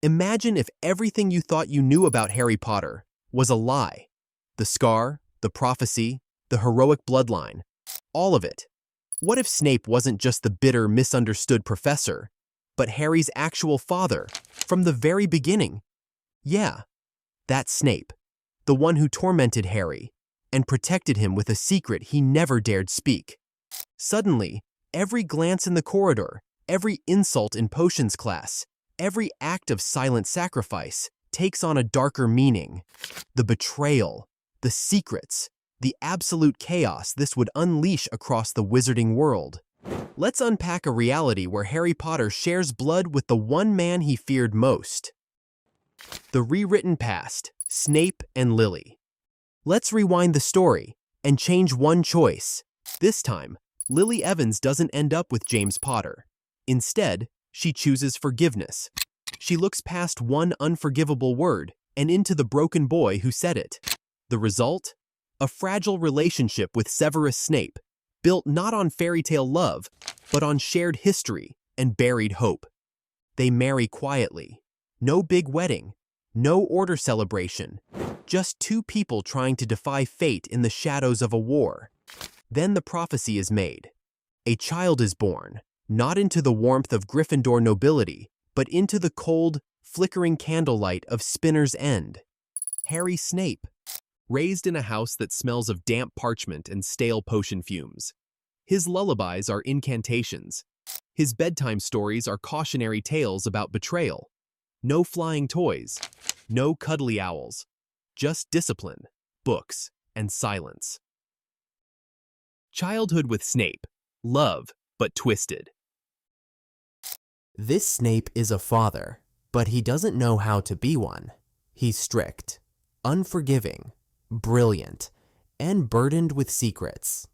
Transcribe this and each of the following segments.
Imagine if everything you thought you knew about Harry Potter was a lie. The scar, the prophecy, the heroic bloodline, all of it. What if Snape wasn't just the bitter, misunderstood professor, but Harry's actual father from the very beginning? Yeah, that's Snape, the one who tormented Harry and protected him with a secret he never dared speak. Suddenly, every glance in the corridor, every insult in potions class, every act of silent sacrifice takes on a darker meaning. The betrayal, the secrets, the absolute chaos this would unleash across the wizarding world. Let's unpack a reality where Harry Potter shares blood with the one man he feared most. The rewritten past, Snape and Lily. Let's rewind the story and change one choice. This time, Lily Evans doesn't end up with James Potter. Instead, she chooses forgiveness. She looks past one unforgivable word and into the broken boy who said it. The result? A fragile relationship with Severus Snape, built not on fairy tale love, but on shared history and buried hope. They marry quietly. No big wedding, no order celebration, just two people trying to defy fate in the shadows of a war. Then the prophecy is made. A child is born, not into the warmth of Gryffindor nobility, but into the cold, flickering candlelight of Spinner's End. Harry Snape, raised in a house that smells of damp parchment and stale potion fumes. His lullabies are incantations. His bedtime stories are cautionary tales about betrayal. No flying toys, no cuddly owls, just discipline, books, and silence. Childhood with Snape, love, but twisted. This Snape is a father, but he doesn't know how to be one. He's strict, unforgiving, brilliant, and burdened with secrets.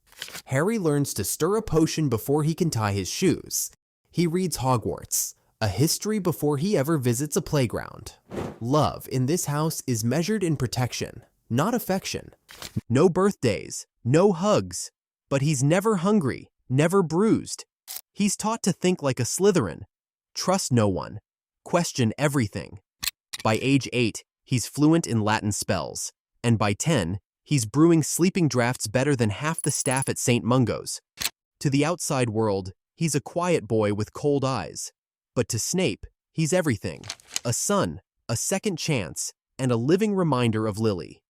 Harry learns to stir a potion before he can tie his shoes. He reads Hogwarts, a history before he ever visits a playground. Love in this house is measured in protection, not affection. No birthdays, no hugs, but he's never hungry, never bruised. He's taught to think like a Slytherin, trust no one, question everything. By age 8, he's fluent in Latin spells, and by 10, he's brewing sleeping drafts better than half the staff at St. Mungo's. To the outside world, he's a quiet boy with cold eyes. But to Snape, he's everything. A son, a second chance, and a living reminder of Lily.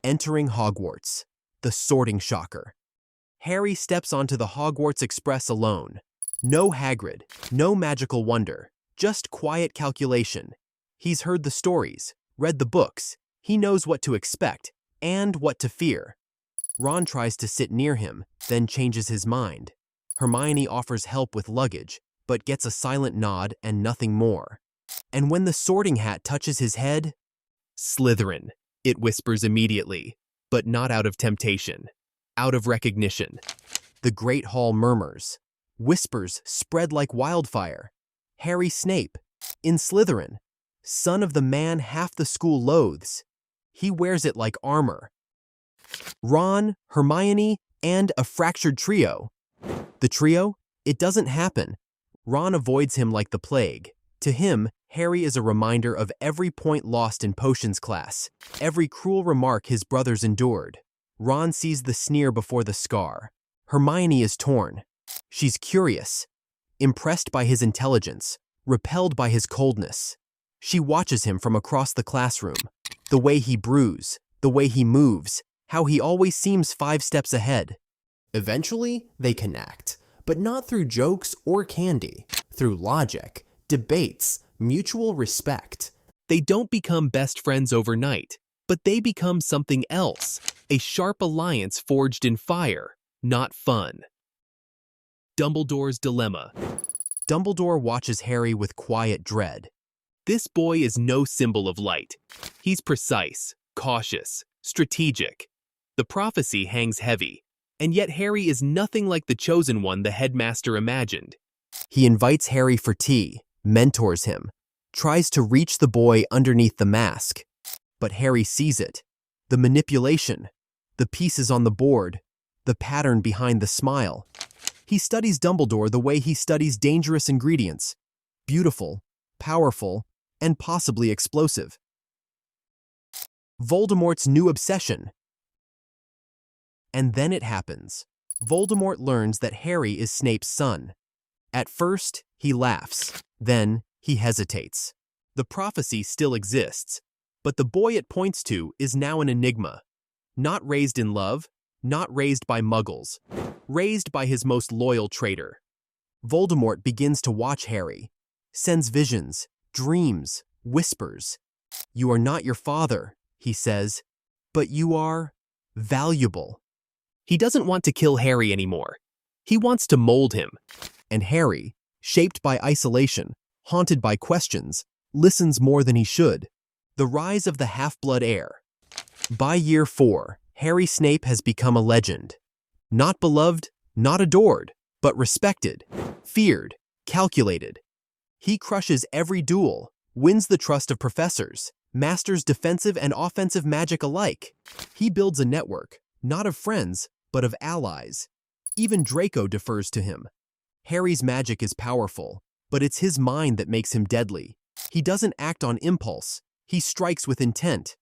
Entering Hogwarts, the sorting shocker. Harry steps onto the Hogwarts Express alone. No Hagrid, no magical wonder, just quiet calculation. He's heard the stories, read the books, he knows what to expect, and what to fear. Ron tries to sit near him, then changes his mind. Hermione offers help with luggage, but gets a silent nod and nothing more. And when the sorting hat touches his head, Slytherin, it whispers immediately, but not out of temptation, out of recognition. The Great Hall murmurs. Whispers spread like wildfire. Harry Snape, in Slytherin, son of the man half the school loathes. He wears it like armor. Ron, Hermione, and a fractured trio. The trio? It doesn't happen. Ron avoids him like the plague. To him, Harry is a reminder of every point lost in potions class, every cruel remark his brothers endured. Ron sees the sneer before the scar. Hermione is torn. She's curious, impressed by his intelligence, repelled by his coldness. She watches him from across the classroom, the way he brews, the way he moves, how he always seems 5 steps ahead. Eventually, they connect, but not through jokes or candy, through logic, debates, mutual respect. They don't become best friends overnight, but they become something else, a sharp alliance forged in fire, not fun. Dumbledores Dilemma. Dumbledore watches Harry with quiet dread. This boy is no symbol of light. He's precise, cautious, strategic. The prophecy hangs heavy, and yet Harry is nothing like the chosen one the headmaster imagined. He invites Harry for tea, mentors him, tries to reach the boy underneath the mask. But Harry sees it. The manipulation, the pieces on the board, the pattern behind the smile. He studies Dumbledore the way he studies dangerous ingredients. Beautiful, powerful, and possibly explosive. Voldemort's New Obsession. And then it happens. Voldemort learns that Harry is Snape's son. At first, he laughs. Then, he hesitates. The prophecy still exists, but the boy it points to is now an enigma. Not raised in love, not raised by muggles, raised by his most loyal traitor. Voldemort begins to watch Harry, sends visions, dreams, whispers. "You are not your father," he says, "but you are valuable." He doesn't want to kill Harry anymore. He wants to mold him. And Harry, shaped by isolation, haunted by questions, listens more than he should. The rise of the half-blood heir. By year 4, Harry Snape has become a legend. Not beloved, not adored, but respected, feared, calculated. He crushes every duel, wins the trust of professors, masters defensive and offensive magic alike. He builds a network, not of friends, but of allies. Even Draco defers to him. Harry's magic is powerful, but it's his mind that makes him deadly. He doesn't act on impulse. He strikes with intent.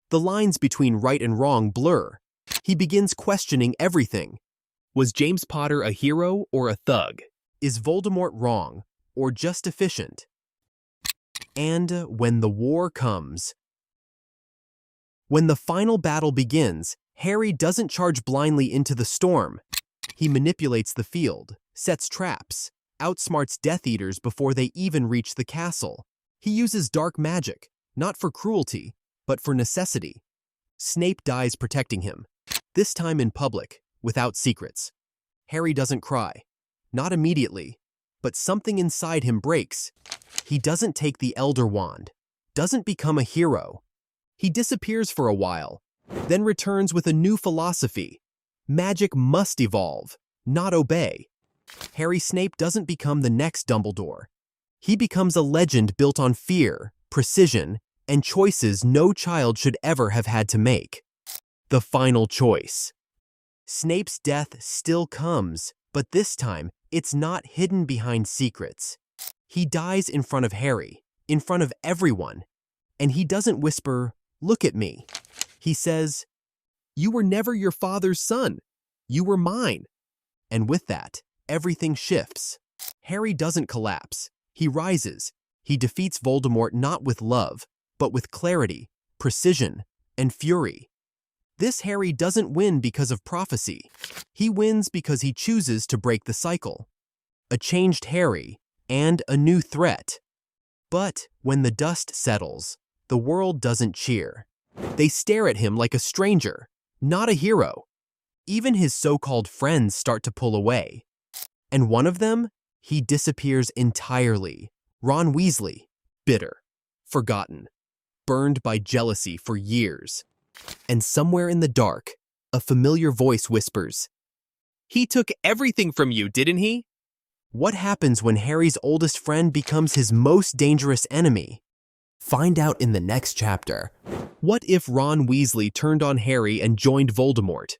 The lines between right and wrong blur. He begins questioning everything. Was James Potter a hero or a thug? Is Voldemort wrong or just efficient? And when the war comes. When the final battle begins, Harry doesn't charge blindly into the storm. He manipulates the field, sets traps, outsmarts Death Eaters before they even reach the castle. He uses dark magic, not for cruelty, but for necessity. Snape dies protecting him, this time in public, without secrets. Harry doesn't cry, not immediately, but something inside him breaks. He doesn't take the Elder Wand, doesn't become a hero. He disappears for a while, then returns with a new philosophy. Magic must evolve, not obey. Harry Snape doesn't become the next Dumbledore. He becomes a legend built on fear, precision, and choices no child should ever have had to make. The final choice. Snape's death still comes, but this time, it's not hidden behind secrets. He dies in front of Harry, in front of everyone, and he doesn't whisper, "Look at me." He says, "You were never your father's son. You were mine." And with that, everything shifts. Harry doesn't collapse. He rises. He defeats Voldemort not with love, but with clarity, precision, and fury. This Harry doesn't win because of prophecy. He wins because he chooses to break the cycle. A changed Harry and a new threat. But when the dust settles, the world doesn't cheer. They stare at him like a stranger, not a hero. Even his so-called friends start to pull away. And one of them, he disappears entirely. Ron Weasley, bitter, forgotten, burned by jealousy for years. And somewhere in the dark, a familiar voice whispers, "He took everything from you, didn't he?" What happens when Harry's oldest friend becomes his most dangerous enemy? Find out in the next chapter. What if Ron Weasley turned on Harry and joined Voldemort?